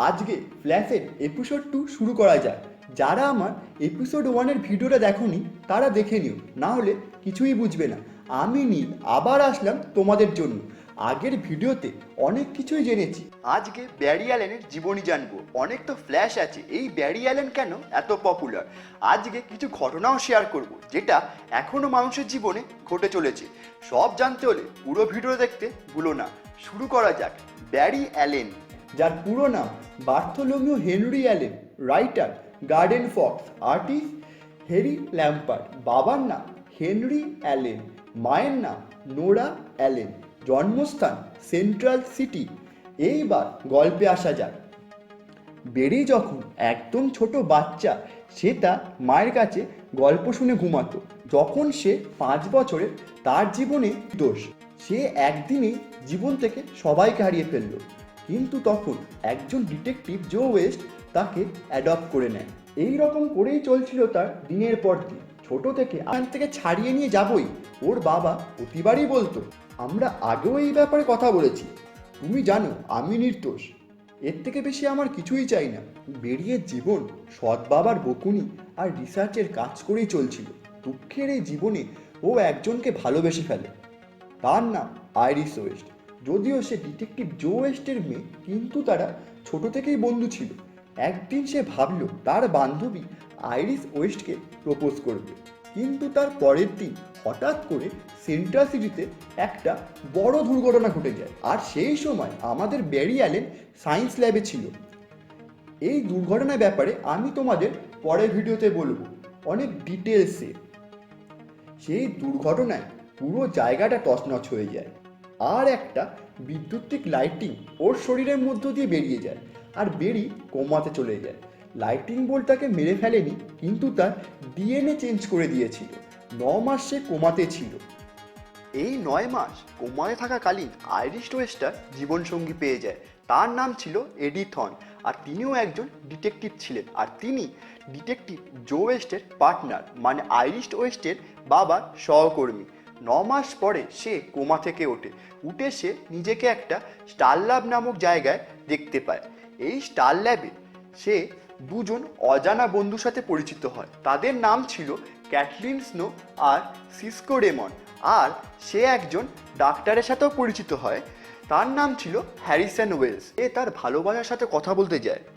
আজকে ফ্ল্যাশের এপিসোড 2 শুরু করা যাক। যারা আমার এপিসোড 1-এর ভিডিওটা দেখোনি তারা দেখে নিও, না হলে কিছুই বুঝবে না। আমি নীল আবার আসলাম তোমাদের জন্য। আগের ভিডিওতে অনেক কিছুই জেনেছি, আজকে ব্যারি অ্যালেনের জীবনী জানবো। অনেক তো ফ্ল্যাশ আছে, এই ব্যারি অ্যালেন কেন এত পপুলার, আজকে কিছু ঘটনাও শেয়ার করব যেটা এখনো মানুষের জীবনে ঘটে চলেছে। সব জানতে হলে পুরো ভিডিও দেখতে ভুলো না। শুরু করা যাক। ব্যারি অ্যালেন, যার পুরো নাম Bartholomew Henry Allen, writer, Gardner Fox, artist Harry Lampert. বাবার নাম হেনরি অ্যালেন, মায়ের নাম নোরা অ্যালেন, জন্মস্থান সেন্ট্রাল সিটি। এইবার গল্পে আসা যাক। বেরি যখন একদম ছোট বাচ্চা, সে তার মায়ের কাছে গল্প শুনে ঘুমাতো। যখন সে 5 বছরের, তার জীবনে দোষ, সে একদিনেই জীবন থেকে সবাইকে হারিয়ে ফেললো। কিন্তু তখন একজন ডিটেকটিভ জো ওয়েস্ট তাকে অ্যাডপ্ট করে নেয়। এই রকম করেই চলছিল তার দিনের পর দিন। ছোট থেকে এখান থেকে ছাড়িয়ে নিয়ে যাবই, ওর বাবা প্রতিবারই বলতো। আমরা আগেও এই ব্যাপারে কথা বলেছি, তুমি জানো আমি নির্দোষ, এর থেকে বেশি আমার কিছুই চাই না। বেরিয়ে জীবন সৎ বাবার বকুনি আর রিসার্চের কাজ করেই চলছিল। দুঃখের এই জীবনে ও একজনকে ভালোবেসে ফেলে, তার নাম আইরিস ওয়েস্ট। যদিও সে ডিটেকটিভ জো ওয়েস্টের মেয়ে, কিন্তু তারা ছোট থেকেই বন্ধু ছিল। একদিন সে ভাবলো তার বান্ধবী আইরিস ওয়েস্টকে প্রপোজ করবে, কিন্তু তার পরের দিন হঠাৎ করে সেন্ট্রাল সিটিতে একটা বড় দুর্ঘটনা ঘটে যায়। আর সেই সময় আমাদের ব্যারি অ্যালেন সায়েন্স ল্যাবে ছিল। এই দুর্ঘটনার ব্যাপারে আমি তোমাদের পরের ভিডিওতে বলবো অনেক ডিটেলসে। সেই দুর্ঘটনায় পুরো জায়গাটা তছনছ হয়ে যায়, আর একটা বিদ্যুতিক লাইটিং ওর শরীরের মধ্য দিয়ে বেরিয়ে যায়, আর বেরি কোমাতে চলে যায়। লাইটিং বোল্ট তাকে মেরে ফেলেনি, কিন্তু তার ডিএনএ চেঞ্জ করে দিয়েছিল। 9 মাস সে কোমাতে ছিল। এই 9 মাস কোমায় থাকাকালীন আইরিস ওয়েস্টার জীবনসঙ্গী পেয়ে যায়। তার নাম ছিল এডি থর্ন, আর তিনিও একজন ডিটেকটিভ ছিলেন। আর তিনি ডিটেকটিভ জো ওয়েস্টের পার্টনার, মানে আইরিস ওয়েস্টের বাবার সহকর্মী। 9 মাস পরে সে কোমা থেকে ওঠে। উঠে সে নিজেকে একটা স্টার ল্যাব নামক জায়গায় দেখতে পায়। এই স্টার ল্যাবে সে দুজন অজানা বন্ধুর সাথে পরিচিত হয়। তাদের নাম ছিল ক্যাটলিন স্নো আর সিসকো রেমন। আর সে একজন ডাক্তারের সাথেও পরিচিত হয়, তার নাম ছিল হ্যারিসন ওয়েলস। এ তার ভালোবাসার সাথে কথা বলতে যায়।